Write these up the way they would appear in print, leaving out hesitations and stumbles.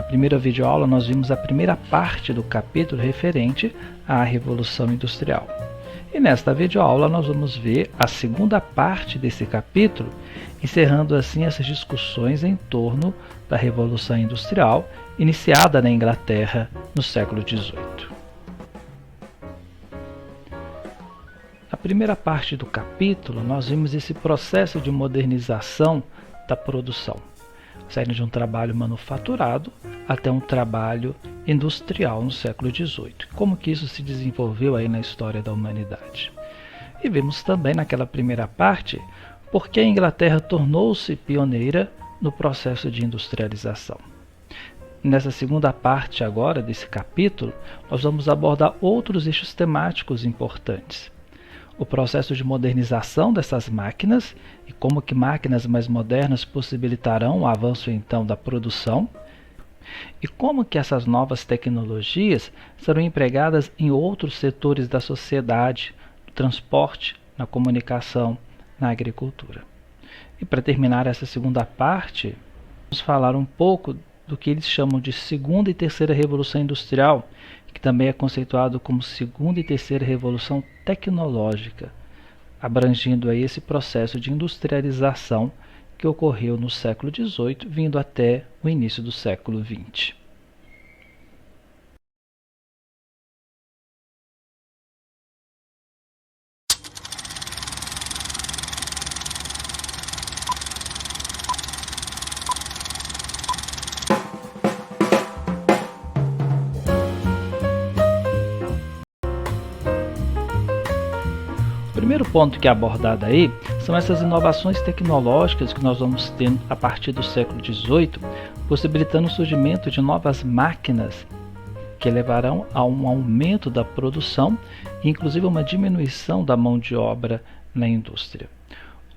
primeira videoaula nós vimos a primeira parte do capítulo referente à Revolução Industrial. E nesta videoaula nós vamos ver a segunda parte desse capítulo, encerrando assim essas discussões em torno da Revolução Industrial, iniciada na Inglaterra no século XVIII. Na primeira parte do capítulo nós vimos esse processo de modernização da produção, saindo de um trabalho manufaturado até um trabalho industrial no século XVIII. Como que isso se desenvolveu aí na história da humanidade. E vimos também naquela primeira parte por que a Inglaterra tornou-se pioneira no processo de industrialização. Nessa segunda parte agora desse capítulo, nós vamos abordar outros eixos temáticos importantes. O processo de modernização dessas máquinas e como que máquinas mais modernas possibilitarão o avanço então da produção e como que essas novas tecnologias serão empregadas em outros setores da sociedade, no transporte, na comunicação, na agricultura. E para terminar essa segunda parte, vamos falar um pouco do que eles chamam de segunda e terceira revolução industrial, que também é conceituado como segunda e terceira revolução tecnológica, abrangindo aí esse processo de industrialização que ocorreu no século XVIII, vindo até o início do século XX. O primeiro ponto que é abordado aí são essas inovações tecnológicas que nós vamos ter a partir do século XVIII, possibilitando o surgimento de novas máquinas que levarão a um aumento da produção e inclusive uma diminuição da mão de obra na indústria.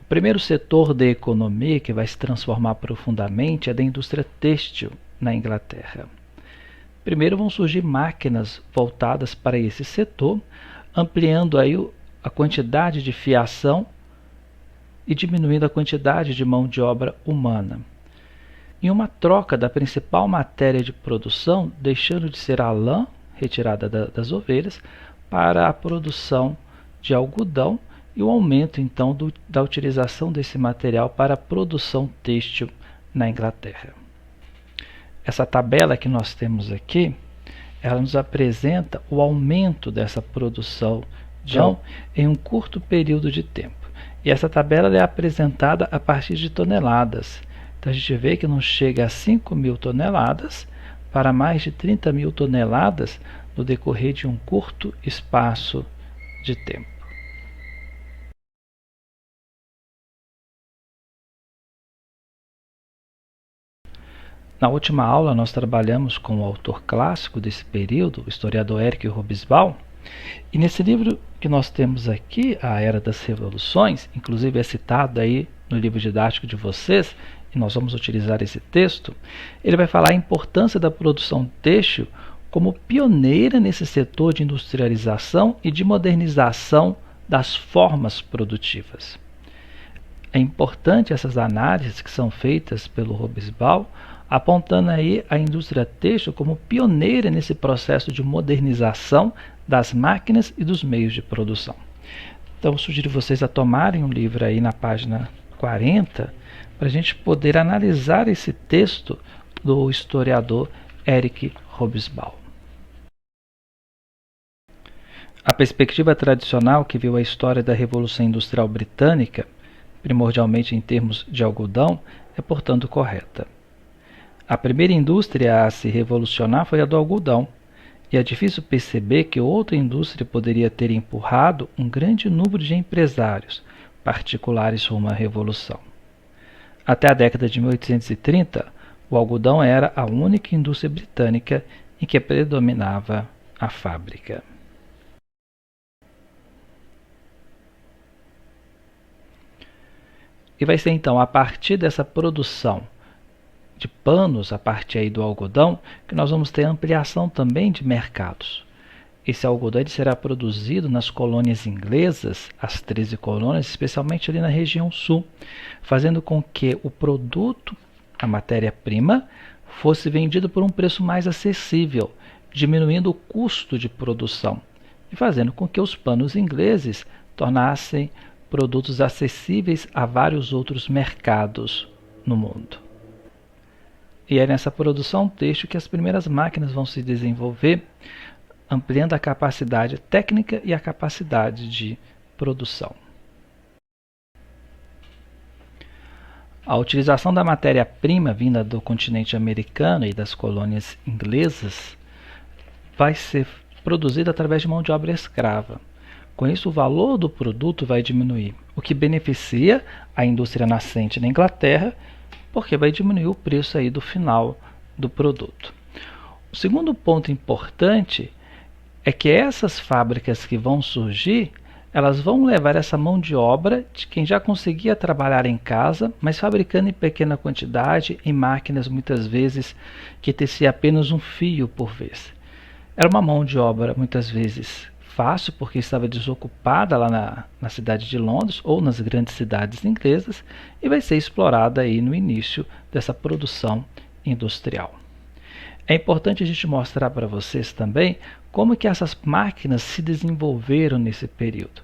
O primeiro setor da economia que vai se transformar profundamente é da indústria têxtil na Inglaterra. Primeiro vão surgir máquinas voltadas para esse setor, ampliando aí a quantidade de fiação e diminuindo a quantidade de mão de obra humana. Em uma troca da principal matéria de produção, deixando de ser a lã, retirada das ovelhas, para a produção de algodão e o aumento então da utilização desse material para a produção têxtil na Inglaterra. Essa tabela que nós temos aqui, ela nos apresenta o aumento dessa produção em um curto período de tempo. E essa tabela é apresentada a partir de toneladas. Então a gente vê que não chega a 5.000 toneladas para mais de 30.000 toneladas no decorrer de um curto espaço de tempo. Na última aula nós trabalhamos com o autor clássico desse período, o historiador Eric Hobsbawm, e nesse livro que nós temos aqui, A Era das Revoluções, inclusive é citado aí no livro didático de vocês, e nós vamos utilizar esse texto, ele vai falar a importância da produção têxtil como pioneira nesse setor de industrialização e de modernização das formas produtivas. É importante essas análises que são feitas pelo Hobsbawm, apontando aí a indústria têxtil como pioneira nesse processo de modernização das máquinas e dos meios de produção. Então, eu sugiro vocês a tomarem um livro aí na página 40, para a gente poder analisar esse texto do historiador Eric Hobsbawm. A perspectiva tradicional que viu a história da Revolução Industrial Britânica, primordialmente em termos de algodão, é portanto correta. A primeira indústria a se revolucionar foi a do algodão, e é difícil perceber que outra indústria poderia ter empurrado um grande número de empresários particulares rumo à revolução. Até a década de 1830, o algodão era a única indústria britânica em que predominava a fábrica. E vai ser então a partir dessa produção de panos, a partir aí do algodão, que nós vamos ter ampliação também de mercados. Esse algodão ele será produzido nas colônias inglesas, as 13 colônias, especialmente ali na região sul, fazendo com que o produto, a matéria-prima, fosse vendido por um preço mais acessível, diminuindo o custo de produção e fazendo com que os panos ingleses tornassem produtos acessíveis a vários outros mercados no mundo. E é nessa produção têxtil que as primeiras máquinas vão se desenvolver, ampliando a capacidade técnica e a capacidade de produção. A utilização da matéria-prima vinda do continente americano e das colônias inglesas vai ser produzida através de mão de obra escrava. Com isso, o valor do produto vai diminuir, o que beneficia a indústria nascente na Inglaterra, porque vai diminuir o preço aí do final do produto. O segundo ponto importante é que essas fábricas que vão surgir, elas vão levar essa mão de obra de quem já conseguia trabalhar em casa, mas fabricando em pequena quantidade, em máquinas muitas vezes que tecia apenas um fio por vez. Era uma mão de obra muitas vezes fácil, porque estava desocupada lá na cidade de Londres ou nas grandes cidades inglesas, e vai ser explorada aí no início dessa produção industrial. É importante a gente mostrar para vocês também como que essas máquinas se desenvolveram nesse período.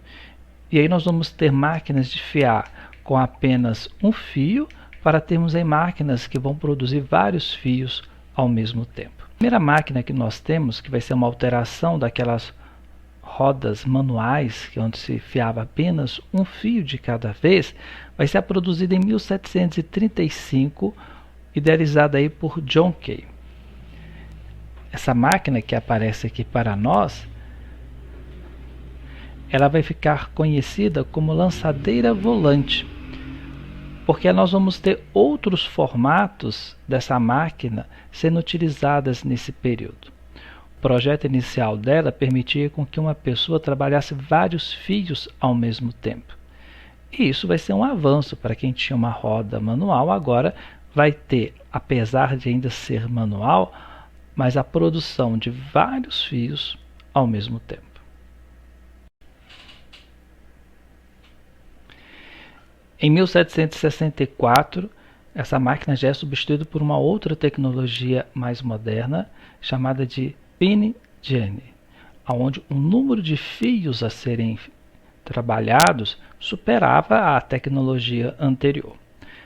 E aí nós vamos ter máquinas de fiar com apenas um fio, para termos aí máquinas que vão produzir vários fios ao mesmo tempo. A primeira máquina que nós temos, que vai ser uma alteração daquelas rodas manuais, onde se fiava apenas um fio de cada vez, vai ser produzida em 1735, idealizada aí por John Kay. Essa máquina que aparece aqui para nós, ela vai ficar conhecida como lançadeira volante, porque nós vamos ter outros formatos dessa máquina sendo utilizadas nesse período. O projeto inicial dela permitia com que uma pessoa trabalhasse vários fios ao mesmo tempo. E isso vai ser um avanço para quem tinha uma roda manual. Agora vai ter, apesar de ainda ser manual, mas a produção de vários fios ao mesmo tempo. Em 1764, essa máquina já é substituída por uma outra tecnologia mais moderna, chamada de Pin Jenny, onde o número de fios a serem trabalhados superava a tecnologia anterior.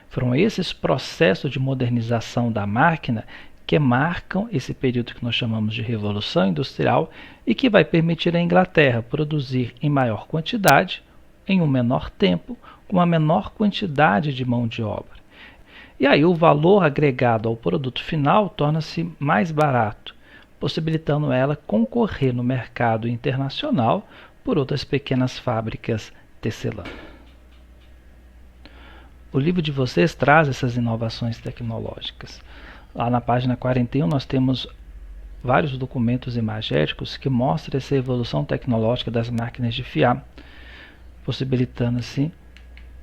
Foram esses processos de modernização da máquina que marcam esse período que nós chamamos de Revolução Industrial e que vai permitir à Inglaterra produzir em maior quantidade, em um menor tempo, com uma menor quantidade de mão de obra. E aí o valor agregado ao produto final torna-se mais barato, possibilitando ela concorrer no mercado internacional por outras pequenas fábricas tecelãs. O livro de vocês traz essas inovações tecnológicas. Lá na página 41 nós temos vários documentos imagéticos que mostram essa evolução tecnológica das máquinas de fiar, possibilitando assim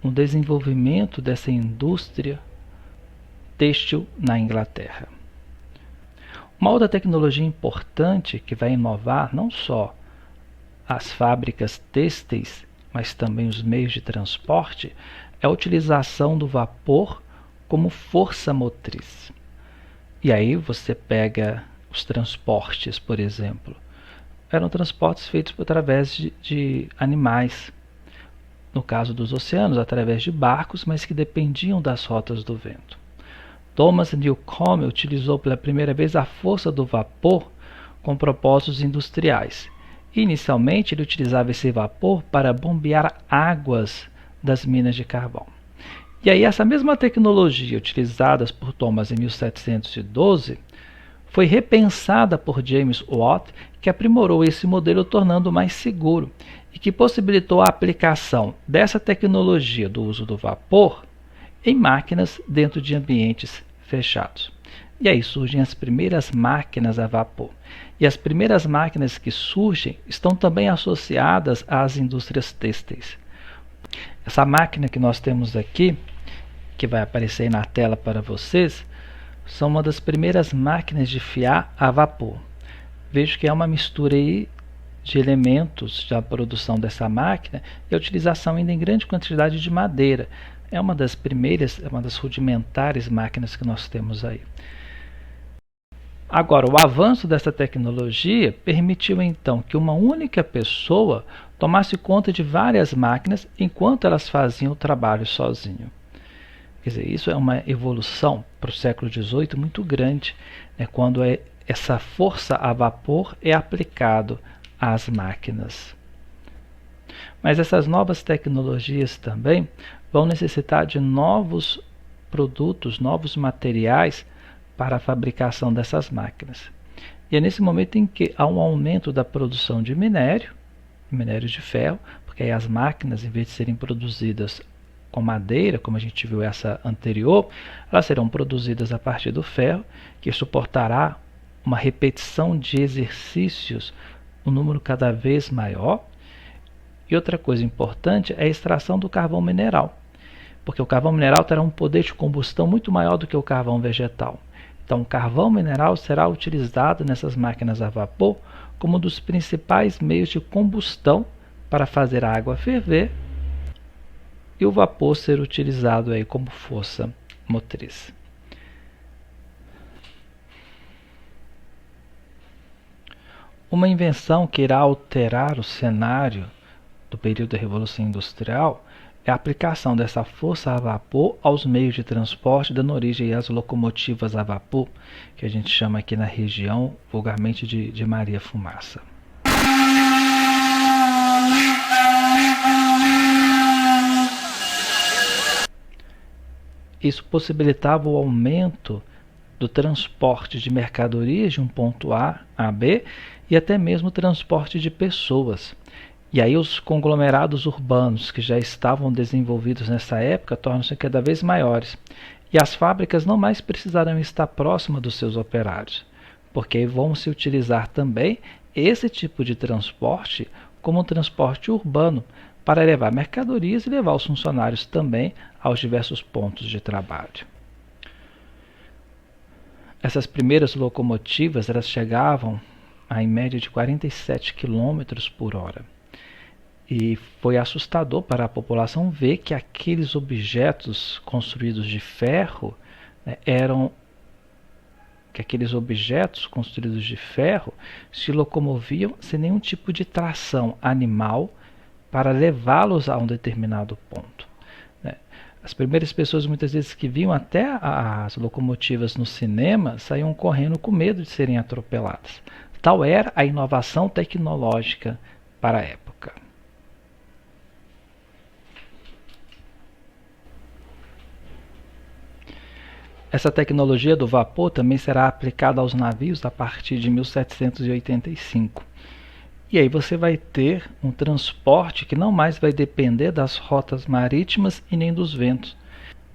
um desenvolvimento dessa indústria têxtil na Inglaterra. Uma outra tecnologia importante que vai inovar não só as fábricas têxteis, mas também os meios de transporte, é a utilização do vapor como força motriz. E aí você pega os transportes, por exemplo. Eram transportes feitos através de animais. No caso dos oceanos, através de barcos, mas que dependiam das rotas do vento. Thomas Newcomen utilizou pela primeira vez a força do vapor com propósitos industriais. Inicialmente, ele utilizava esse vapor para bombear águas das minas de carvão. E aí essa mesma tecnologia utilizada por Thomas em 1712 foi repensada por James Watt, que aprimorou esse modelo tornando mais seguro e que possibilitou a aplicação dessa tecnologia do uso do vapor em máquinas dentro de ambientes fechados. E aí surgem as primeiras máquinas a vapor. E as primeiras máquinas que surgem estão também associadas às indústrias têxteis. Essa máquina que nós temos aqui, que vai aparecer aí na tela para vocês, são uma das primeiras máquinas de fiar a vapor. Vejo que é uma mistura aí de elementos da produção dessa máquina e a utilização ainda em grande quantidade de madeira. É uma das primeiras, é uma das rudimentares máquinas que nós temos aí. Agora, o avanço dessa tecnologia permitiu então que uma única pessoa tomasse conta de várias máquinas enquanto elas faziam o trabalho sozinho. Quer dizer, isso é uma evolução para o século XVIII muito grande, né, quando essa força a vapor é aplicado às máquinas. Mas essas novas tecnologias também vão necessitar de novos produtos, novos materiais para a fabricação dessas máquinas. E é nesse momento em que há um aumento da produção de minério de ferro, porque aí as máquinas, em vez de serem produzidas com madeira, como a gente viu essa anterior, elas serão produzidas a partir do ferro, que suportará uma repetição de exercícios, um número cada vez maior. E outra coisa importante é a extração do carvão mineral, porque o carvão mineral terá um poder de combustão muito maior do que o carvão vegetal. Então, o carvão mineral será utilizado nessas máquinas a vapor como um dos principais meios de combustão para fazer a água ferver e o vapor ser utilizado aí como força motriz. Uma invenção que irá alterar o cenário do período da Revolução Industrial é a aplicação dessa força a vapor aos meios de transporte, dando origem às locomotivas a vapor, que a gente chama aqui na região vulgarmente de Maria Fumaça. Isso possibilitava o aumento do transporte de mercadorias de um ponto A a B e até mesmo o transporte de pessoas. E aí os conglomerados urbanos que já estavam desenvolvidos nessa época tornam-se cada vez maiores. E as fábricas não mais precisarão estar próximas dos seus operários, porque vão se utilizar também esse tipo de transporte como um transporte urbano para levar mercadorias e levar os funcionários também aos diversos pontos de trabalho. Essas primeiras locomotivas elas chegavam a em média de 47 km por hora. E foi assustador para a população ver que aqueles objetos construídos de ferro, né, se locomoviam sem nenhum tipo de tração animal para levá-los a um determinado ponto. Né. As primeiras pessoas muitas vezes que viam até as locomotivas no cinema saíam correndo com medo de serem atropeladas. Tal era a inovação tecnológica para a época. Essa tecnologia do vapor também será aplicada aos navios a partir de 1785. E aí você vai ter um transporte que não mais vai depender das rotas marítimas e nem dos ventos.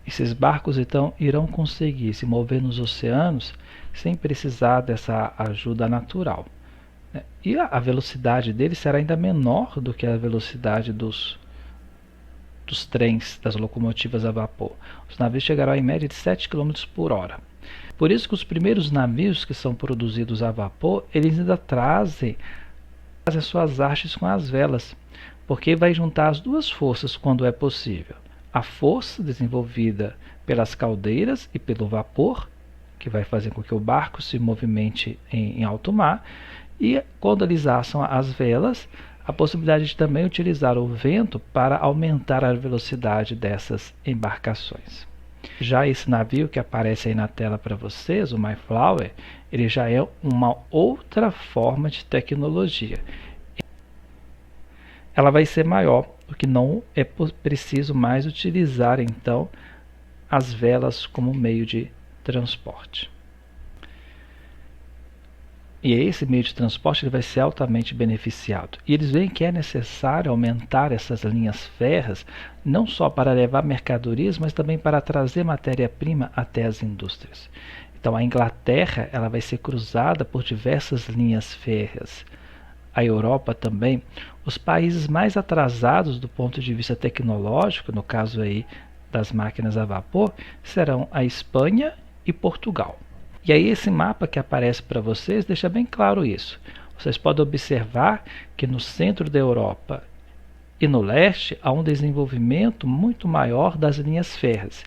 Esses barcos então irão conseguir se mover nos oceanos sem precisar dessa ajuda natural. E a velocidade deles será ainda menor do que a velocidade dos trens, das locomotivas a vapor. Os navios chegarão em média de 7 km por hora. Por isso que os primeiros navios que são produzidos a vapor, eles ainda trazem as suas hastes com as velas, porque vai juntar as duas forças quando é possível. A força desenvolvida pelas caldeiras e pelo vapor, que vai fazer com que o barco se movimente em alto mar, e quando eles assam as velas, a possibilidade de também utilizar o vento para aumentar a velocidade dessas embarcações. Já esse navio que aparece aí na tela para vocês, o Mayflower, ele já é uma outra forma de tecnologia. Ela vai ser maior, porque não é preciso mais utilizar então as velas como meio de transporte. E esse meio de transporte ele vai ser altamente beneficiado. E eles veem que é necessário aumentar essas linhas férreas, não só para levar mercadorias, mas também para trazer matéria-prima até as indústrias. Então a Inglaterra ela vai ser cruzada por diversas linhas férreas. A Europa também. Os países mais atrasados do ponto de vista tecnológico, no caso aí das máquinas a vapor, serão a Espanha e Portugal. E aí esse mapa que aparece para vocês deixa bem claro isso. Vocês podem observar que no centro da Europa e no leste há um desenvolvimento muito maior das linhas férreas.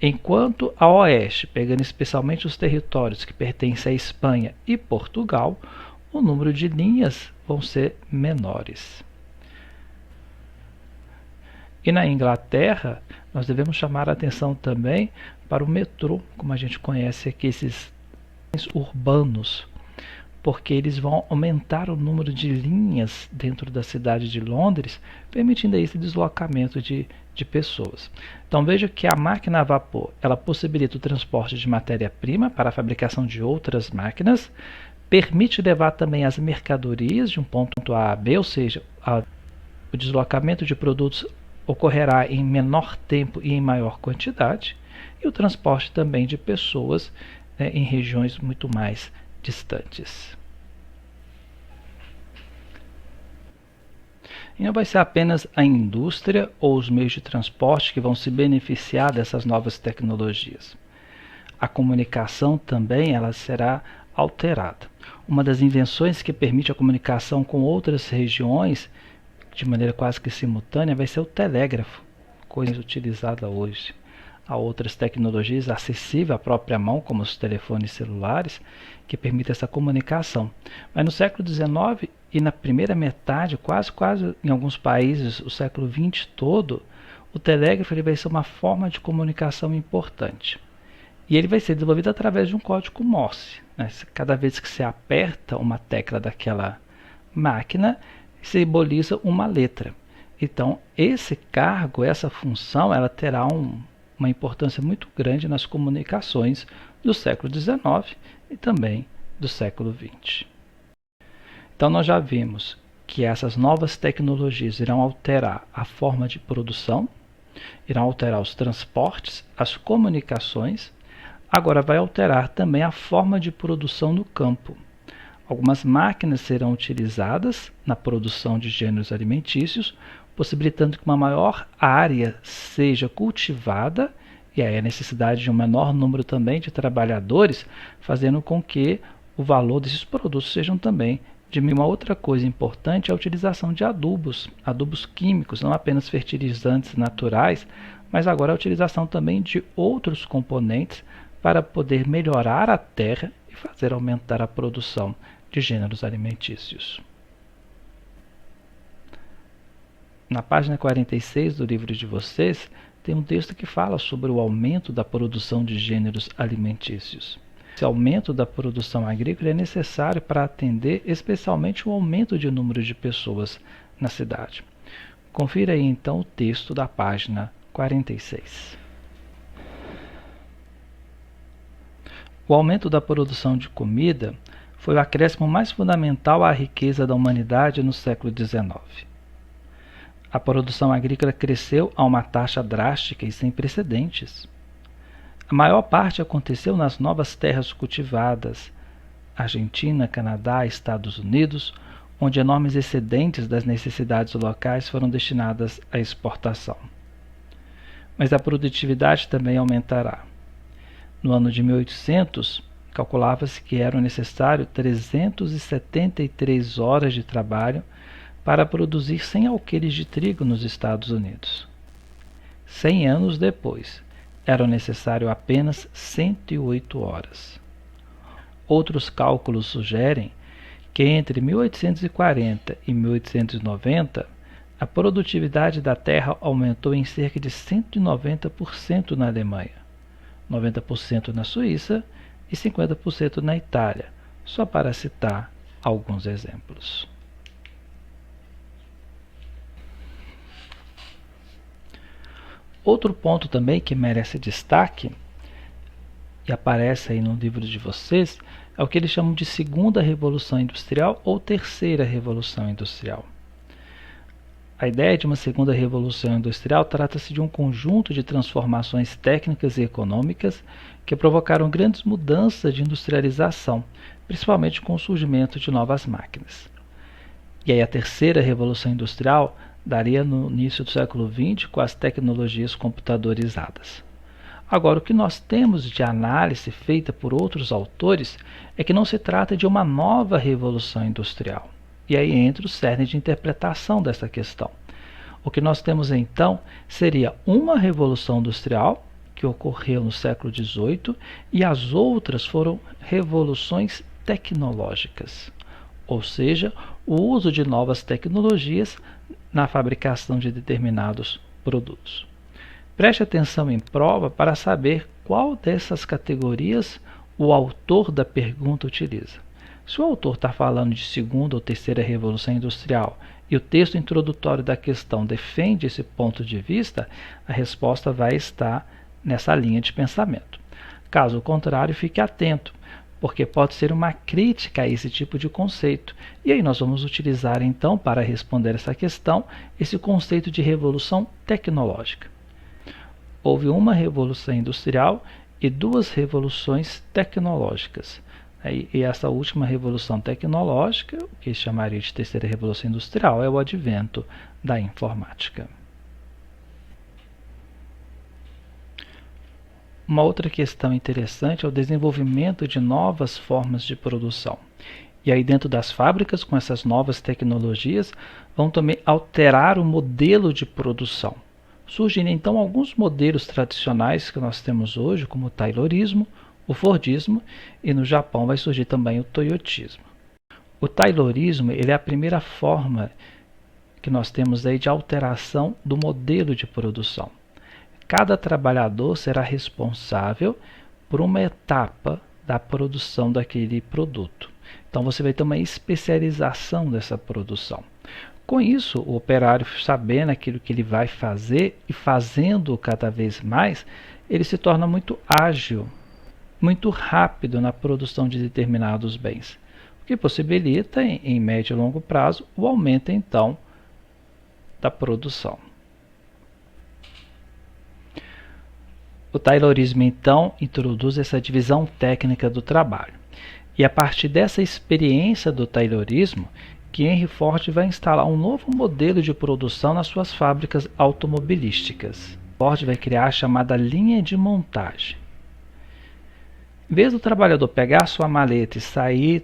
Enquanto a oeste, pegando especialmente os territórios que pertencem à Espanha e Portugal, o número de linhas vão ser menores. E na Inglaterra, nós devemos chamar a atenção também para o metrô, como a gente conhece aqui, esses urbanos, porque eles vão aumentar o número de linhas dentro da cidade de Londres, permitindo esse deslocamento de pessoas. Então veja que a máquina a vapor ela possibilita o transporte de matéria-prima para a fabricação de outras máquinas, permite levar também as mercadorias de um ponto A a B, ou seja, o deslocamento de produtos ocorrerá em menor tempo e em maior quantidade, e o transporte também de pessoas em regiões muito mais distantes. E não vai ser apenas a indústria ou os meios de transporte que vão se beneficiar dessas novas tecnologias. A comunicação também ela será alterada. Uma das invenções que permite a comunicação com outras regiões de maneira quase que simultânea vai ser o telégrafo, coisa utilizada hoje. Há outras tecnologias acessíveis à própria mão, como os telefones celulares, que permitem essa comunicação. Mas no século XIX e na primeira metade, quase em alguns países, o século XX todo, o telégrafo ele vai ser uma forma de comunicação importante. E ele vai ser desenvolvido através de um código Morse. Cada vez que se aperta uma tecla daquela máquina, simboliza uma letra. Então, esse cargo, essa função, ela terá uma importância muito grande nas comunicações do século XIX e também do século XX. Então, nós já vimos que essas novas tecnologias irão alterar a forma de produção, irão alterar os transportes, as comunicações, agora vai alterar também a forma de produção no campo. Algumas máquinas serão utilizadas na produção de gêneros alimentícios, possibilitando que uma maior área seja cultivada, e aí a necessidade de um menor número também de trabalhadores, fazendo com que o valor desses produtos sejam também diminuído. Uma outra coisa importante é a utilização de adubos químicos, não apenas fertilizantes naturais, mas agora a utilização também de outros componentes para poder melhorar a terra e fazer aumentar a produção de gêneros alimentícios. Na página 46 do livro de vocês, tem um texto que fala sobre o aumento da produção de gêneros alimentícios. Esse aumento da produção agrícola é necessário para atender especialmente o aumento de número de pessoas na cidade. Confira aí então o texto da página 46. O aumento da produção de comida foi o acréscimo mais fundamental à riqueza da humanidade no século XIX. A produção agrícola cresceu a uma taxa drástica e sem precedentes. A maior parte aconteceu nas novas terras cultivadas, Argentina, Canadá, Estados Unidos, onde enormes excedentes das necessidades locais foram destinadas à exportação. Mas a produtividade também aumentará. No ano de 1800, calculava-se que eram necessários 373 horas de trabalho para produzir 100 alqueires de trigo nos Estados Unidos. 100 anos depois, eram necessários apenas 108 horas. Outros cálculos sugerem que entre 1840 e 1890, a produtividade da terra aumentou em cerca de 190% na Alemanha, 90% na Suíça e 50% na Itália, só para citar alguns exemplos. Outro ponto também que merece destaque, e aparece aí no livro de vocês, é o que eles chamam de segunda revolução industrial ou terceira revolução industrial. A ideia de uma segunda revolução industrial trata-se de um conjunto de transformações técnicas e econômicas que provocaram grandes mudanças de industrialização, principalmente com o surgimento de novas máquinas. E aí a terceira revolução industrial daria no início do século XX com as tecnologias computadorizadas. Agora, o que nós temos de análise feita por outros autores é que não se trata de uma nova revolução industrial. E aí entra o cerne de interpretação dessa questão. O que nós temos então seria uma revolução industrial, que que ocorreu no século XVIII e as outras foram revoluções tecnológicas, ou seja, o uso de novas tecnologias na fabricação de determinados produtos. Preste atenção em prova para saber qual dessas categorias o autor da pergunta utiliza. Se o autor está falando de segunda ou terceira revolução industrial e o texto introdutório da questão defende esse ponto de vista, a resposta vai estar nessa linha de pensamento. Caso contrário, fique atento, porque pode ser uma crítica a esse tipo de conceito. E aí nós vamos utilizar então, para responder essa questão, esse conceito de revolução tecnológica. Houve uma revolução industrial e duas revoluções tecnológicas. E essa última revolução tecnológica, o que chamaria de terceira revolução industrial, é o advento da informática. Uma outra questão interessante é o desenvolvimento de novas formas de produção. E aí dentro das fábricas, com essas novas tecnologias, vão também alterar o modelo de produção. Surgem então alguns modelos tradicionais que nós temos hoje, como o Taylorismo, o Fordismo, e no Japão vai surgir também o Toyotismo. O Taylorismo ele é a primeira forma que nós temos aí de alteração do modelo de produção. Cada trabalhador será responsável por uma etapa da produção daquele produto. Então você vai ter uma especialização dessa produção. Com isso, o operário, sabendo aquilo que ele vai fazer e fazendo cada vez mais, ele se torna muito ágil, muito rápido na produção de determinados bens, o que possibilita, em médio e longo prazo, o aumento então da produção. O Taylorismo então introduz essa divisão técnica do trabalho. E a partir dessa experiência do Taylorismo, que Henry Ford vai instalar um novo modelo de produção nas suas fábricas automobilísticas. Ford vai criar a chamada linha de montagem. Em vez do trabalhador pegar sua maleta e sair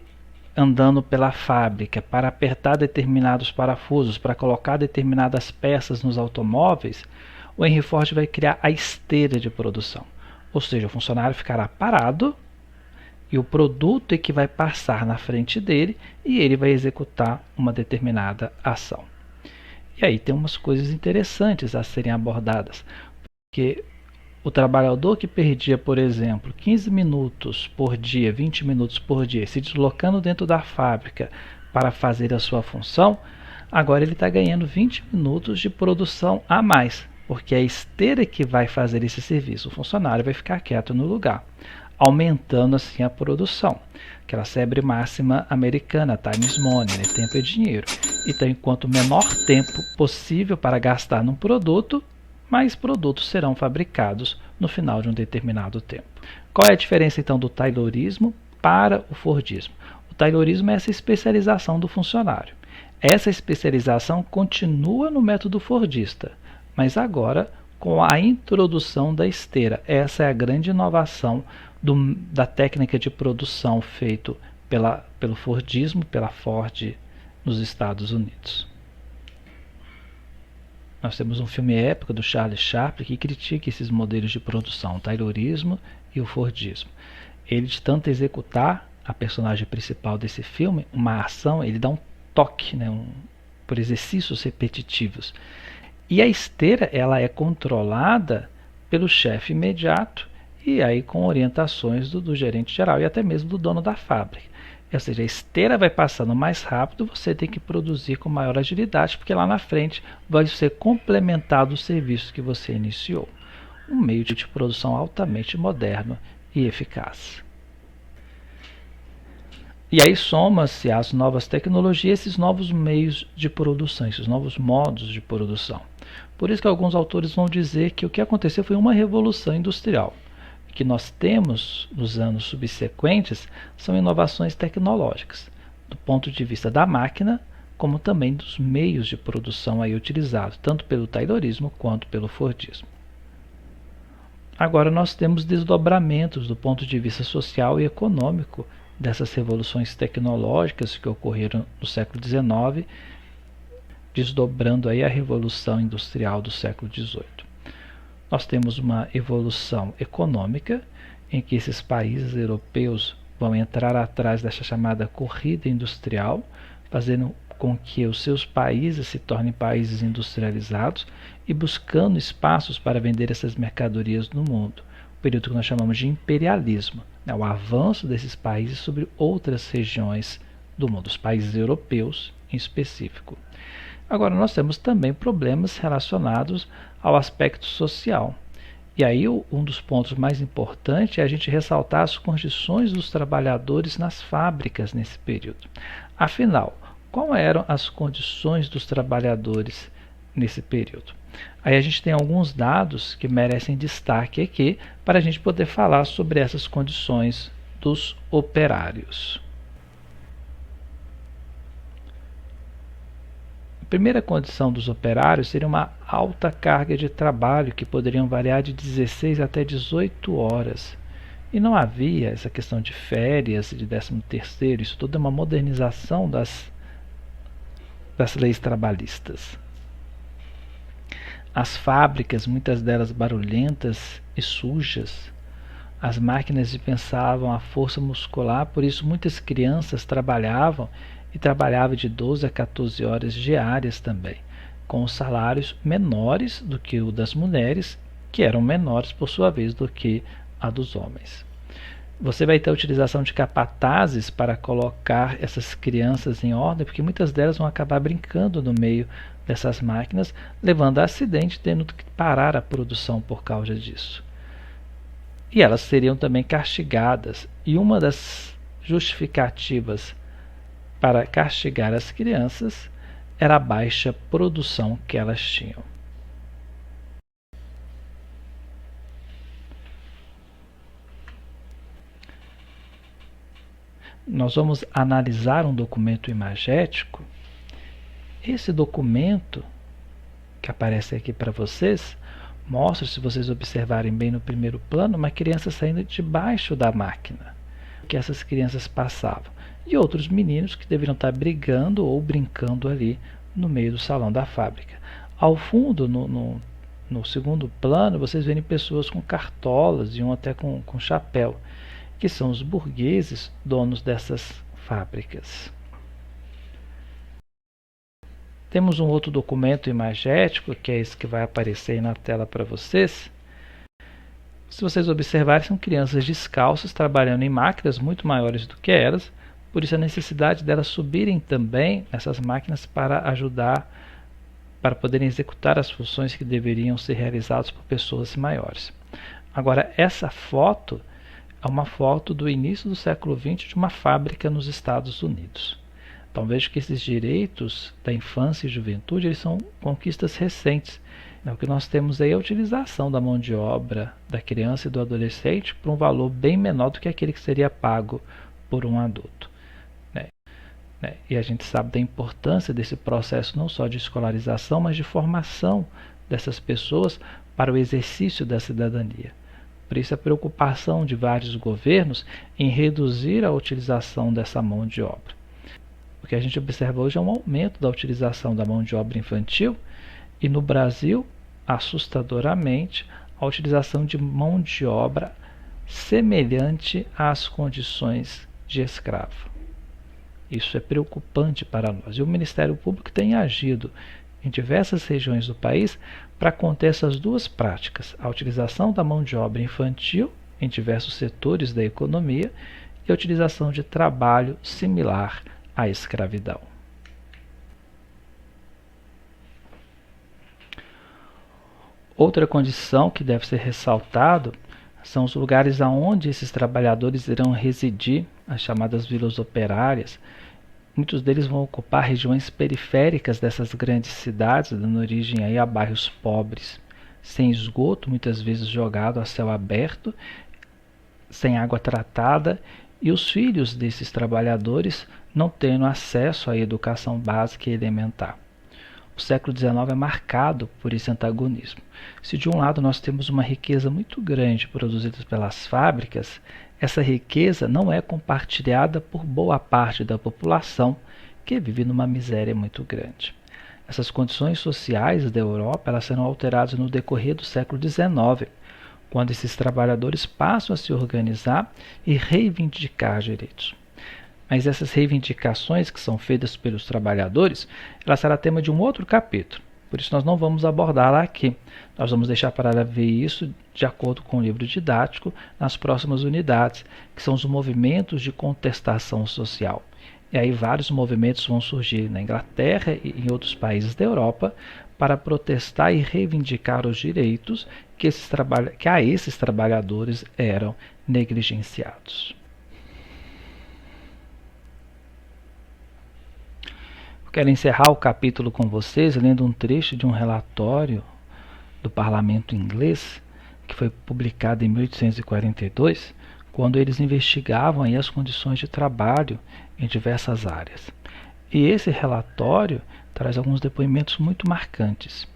andando pela fábrica para apertar determinados parafusos, para colocar determinadas peças nos automóveis, o Henry Ford vai criar a esteira de produção. Ou seja, o funcionário ficará parado e o produto é que vai passar na frente dele e ele vai executar uma determinada ação. E aí tem umas coisas interessantes a serem abordadas, porque o trabalhador que perdia, por exemplo, 15 minutos por dia, 20 minutos por dia, se deslocando dentro da fábrica para fazer a sua função, agora ele está ganhando 20 minutos de produção a mais, porque é a esteira que vai fazer esse serviço. O funcionário vai ficar quieto no lugar, aumentando assim a produção. Aquela febre máxima americana, time is money, né? Tempo é dinheiro. Então, quanto menor tempo possível para gastar num produto, mais produtos serão fabricados no final de um determinado tempo. Qual é a diferença então do Taylorismo para o Fordismo? O Taylorismo é essa especialização do funcionário. Essa especialização continua no método fordista, mas agora com a introdução da esteira. Essa é a grande inovação da técnica de produção feito pelo Fordismo, pela Ford nos Estados Unidos. Nós temos um filme épico do Charles Chaplin que critica esses modelos de produção, o Taylorismo e o Fordismo. Ele, de tanto executar a personagem principal desse filme, uma ação, ele dá um toque, né, por exercícios repetitivos. E a esteira ela é controlada pelo chefe imediato e aí com orientações do gerente geral e até mesmo do dono da fábrica. Ou seja, a esteira vai passando mais rápido, você tem que produzir com maior agilidade, porque lá na frente vai ser complementado o serviço que você iniciou. Um meio de produção altamente moderno e eficaz. E aí soma-se às novas tecnologias esses novos meios de produção, esses novos modos de produção. Por isso que alguns autores vão dizer que o que aconteceu foi uma revolução industrial. O que nós temos nos anos subsequentes são inovações tecnológicas, do ponto de vista da máquina, como também dos meios de produção aí utilizados, tanto pelo Taylorismo quanto pelo Fordismo. Agora nós temos desdobramentos do ponto de vista social e econômico dessas revoluções tecnológicas que ocorreram no século XIX, desdobrando aí a Revolução Industrial do século XVIII. Nós temos uma evolução econômica, em que esses países europeus vão entrar atrás dessa chamada corrida industrial, fazendo com que os seus países se tornem países industrializados e buscando espaços para vender essas mercadorias no mundo. O período que nós chamamos de imperialismo, né? O avanço desses países sobre outras regiões do mundo, os países europeus em específico. Agora, nós temos também problemas relacionados ao aspecto social. E aí, um dos pontos mais importantes é a gente ressaltar as condições dos trabalhadores nas fábricas nesse período. Afinal, quais eram as condições dos trabalhadores nesse período? Aí a gente tem alguns dados que merecem destaque aqui para a gente poder falar sobre essas condições dos operários. A primeira condição dos operários seria uma alta carga de trabalho, que poderiam variar de 16 até 18 horas. E não havia essa questão de férias, de 13º, isso tudo é uma modernização das leis trabalhistas. As fábricas, muitas delas barulhentas e sujas, as máquinas dispensavam a força muscular, por isso muitas crianças trabalhavam de 12 a 14 horas diárias também, com salários menores do que o das mulheres, que eram menores por sua vez do que a dos homens. Você vai ter a utilização de capatazes para colocar essas crianças em ordem, porque muitas delas vão acabar brincando no meio dessas máquinas, levando a acidente, tendo que parar a produção por causa disso. E elas seriam também castigadas, e uma das justificativas para castigar as crianças era a baixa produção que elas tinham. Nós vamos analisar um documento imagético. Esse documento que aparece aqui para vocês mostra, se vocês observarem bem no primeiro plano, uma criança saindo debaixo da máquina que essas crianças passavam, e outros meninos que deveriam estar brigando ou brincando ali no meio do salão da fábrica. Ao fundo, no segundo plano, vocês verem pessoas com cartolas e um até com chapéu, que são os burgueses, donos dessas fábricas. Temos um outro documento imagético, que é esse que vai aparecer aí na tela para vocês. Se vocês observarem, são crianças descalças trabalhando em máquinas muito maiores do que elas, por isso a necessidade delas subirem também nessas máquinas para ajudar, para poderem executar as funções que deveriam ser realizadas por pessoas maiores. Agora, essa foto é uma foto do início do século XX de uma fábrica nos Estados Unidos. Então vejo que esses direitos da infância e juventude, eles são conquistas recentes. O que nós temos aí é a utilização da mão de obra da criança e do adolescente por um valor bem menor do que aquele que seria pago por um adulto. E a gente sabe da importância desse processo não só de escolarização, mas de formação dessas pessoas para o exercício da cidadania. Por isso a preocupação de vários governos em reduzir a utilização dessa mão de obra. O que a gente observa hoje é um aumento da utilização da mão de obra infantil e no Brasil, assustadoramente, a utilização de mão de obra semelhante às condições de escravo. Isso é preocupante para nós. E o Ministério Público tem agido em diversas regiões do país para conter essas duas práticas, a utilização da mão de obra infantil em diversos setores da economia e a utilização de trabalho similar à escravidão. Outra condição que deve ser ressaltado são os lugares aonde esses trabalhadores irão residir, as chamadas vilas operárias. Muitos deles vão ocupar regiões periféricas dessas grandes cidades, dando origem aí a bairros pobres, sem esgoto, muitas vezes jogado a céu aberto, sem água tratada, e os filhos desses trabalhadores não tendo acesso à educação básica e elementar. O século XIX é marcado por esse antagonismo. Se de um lado nós temos uma riqueza muito grande produzida pelas fábricas, essa riqueza não é compartilhada por boa parte da população que vive numa miséria muito grande. Essas condições sociais da Europa elas serão alteradas no decorrer do século XIX, quando esses trabalhadores passam a se organizar e reivindicar direitos. Mas essas reivindicações que são feitas pelos trabalhadores, ela será tema de um outro capítulo. Por isso nós não vamos abordá-la aqui. Nós vamos deixar para ver isso de acordo com o livro didático nas próximas unidades, que são os movimentos de contestação social. E aí vários movimentos vão surgir na Inglaterra e em outros países da Europa para protestar e reivindicar os direitos que a esses trabalhadores eram negligenciados. Quero encerrar o capítulo com vocês lendo um trecho de um relatório do parlamento inglês que foi publicado em 1842, quando eles investigavam aí as condições de trabalho em diversas áreas. E esse relatório traz alguns depoimentos muito marcantes.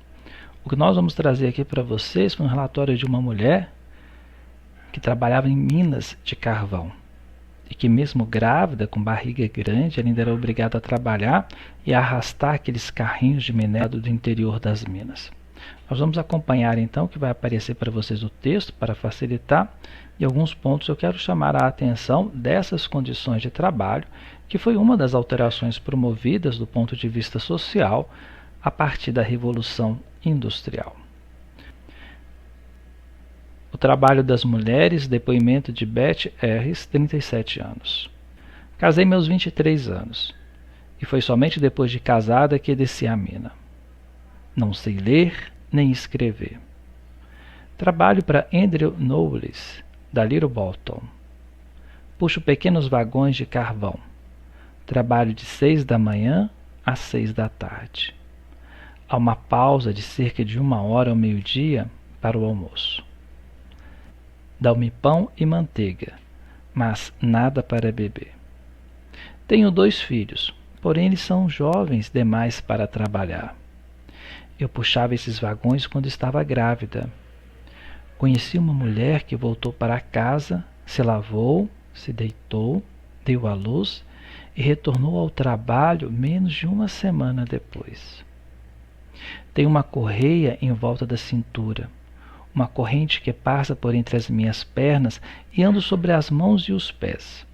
O que nós vamos trazer aqui para vocês foi um relatório de uma mulher que trabalhava em minas de carvão e que mesmo grávida, com barriga grande, ela ainda era obrigada a trabalhar e a arrastar aqueles carrinhos de minério do interior das minas. Nós vamos acompanhar então o que vai aparecer para vocês no texto para facilitar, e alguns pontos eu quero chamar a atenção dessas condições de trabalho, que foi uma das alterações promovidas do ponto de vista social a partir da Revolução Industrial. O trabalho das mulheres, depoimento de Beth Harris, 37 anos. Casei meus 23 anos, e foi somente depois de casada que desci a mina. Não sei ler nem escrever. Trabalho para Andrew Knowles, da Little Bolton. Puxo pequenos vagões de carvão. Trabalho de 6 da manhã às 6 da tarde. Há uma pausa de cerca de 1 hora ao meio-dia para o almoço. Dá-me pão e manteiga, mas nada para beber. Tenho 2 filhos, porém eles são jovens demais para trabalhar. Eu puxava esses vagões quando estava grávida. Conheci uma mulher que voltou para casa, se lavou, se deitou, deu à luz e retornou ao trabalho menos de 1 semana depois. Tenho uma correia em volta da cintura, uma corrente que passa por entre as minhas pernas e ando sobre as mãos e os pés.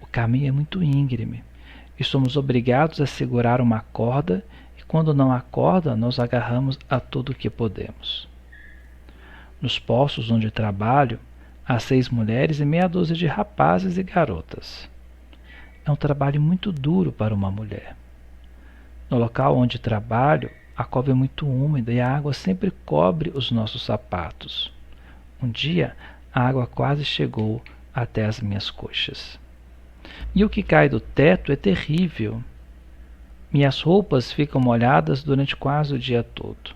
O caminho é muito íngreme e somos obrigados a segurar uma corda, e quando não há corda, nós agarramos a tudo o que podemos. Nos postos onde trabalho, há 6 mulheres e meia dúzia de rapazes e garotas. É um trabalho muito duro para uma mulher. No local onde trabalho, a cova é muito úmida e a água sempre cobre os nossos sapatos. Um dia, a água quase chegou até as minhas coxas. E o que cai do teto é terrível. Minhas roupas ficam molhadas durante quase o dia todo.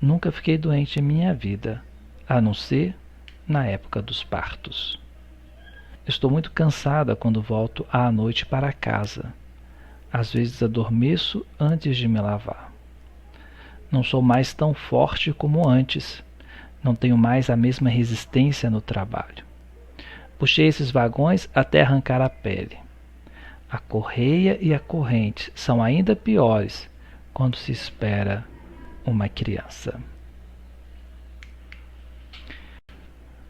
Nunca fiquei doente em minha vida, a não ser na época dos partos. Estou muito cansada quando volto à noite para casa. Às vezes adormeço antes de me lavar. Não sou mais tão forte como antes. Não tenho mais a mesma resistência no trabalho. Puxei esses vagões até arrancar a pele. A correia e a corrente são ainda piores quando se espera uma criança.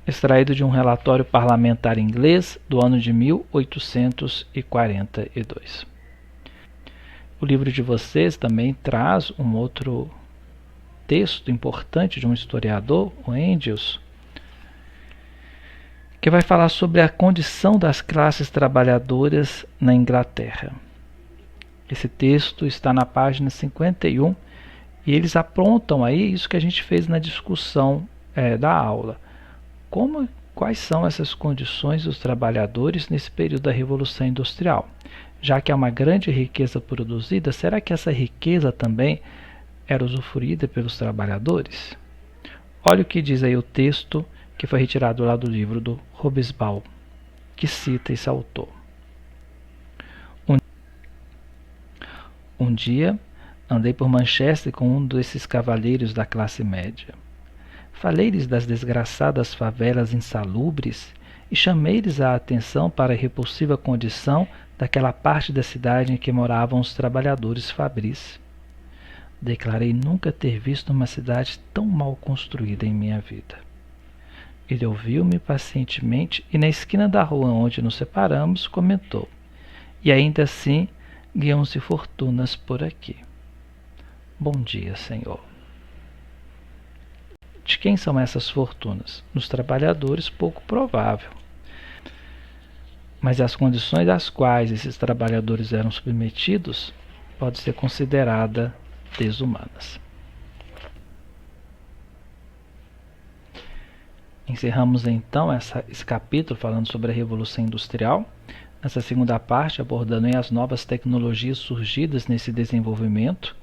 Extraído de um relatório parlamentar inglês do ano de 1842. O livro de vocês também traz um outro texto importante de um historiador, o Engels, que vai falar sobre a condição das classes trabalhadoras na Inglaterra. Esse texto está na página 51 e eles aprontam aí isso que a gente fez na discussão da aula. Quais são essas condições dos trabalhadores nesse período da Revolução Industrial? Já que há uma grande riqueza produzida, será que essa riqueza também era usufruída pelos trabalhadores? Olha o que diz aí o texto que foi retirado lá do livro do Hobsbawm, que cita esse autor. Um dia, andei por Manchester com um desses cavalheiros da classe média. Falei-lhes das desgraçadas favelas insalubres e chamei-lhes a atenção para a repulsiva condição daquela parte da cidade em que moravam os trabalhadores fabris. Declarei nunca ter visto uma cidade tão mal construída em minha vida. Ele ouviu-me pacientemente e, na esquina da rua onde nos separamos, comentou: E ainda assim guiam-se fortunas por aqui. Bom dia, Senhor. De quem são essas fortunas? Dos trabalhadores, pouco provável. Mas as condições às quais esses trabalhadores eram submetidos pode ser considerada desumanas. Encerramos então esse capítulo falando sobre a Revolução Industrial. Nessa segunda parte, abordando as novas tecnologias surgidas nesse desenvolvimento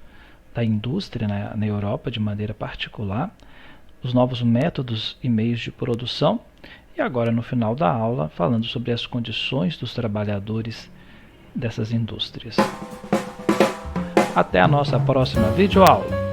da indústria na Europa de maneira particular, os novos métodos e meios de produção, e agora no final da aula falando sobre as condições dos trabalhadores dessas indústrias. Até a nossa próxima videoaula!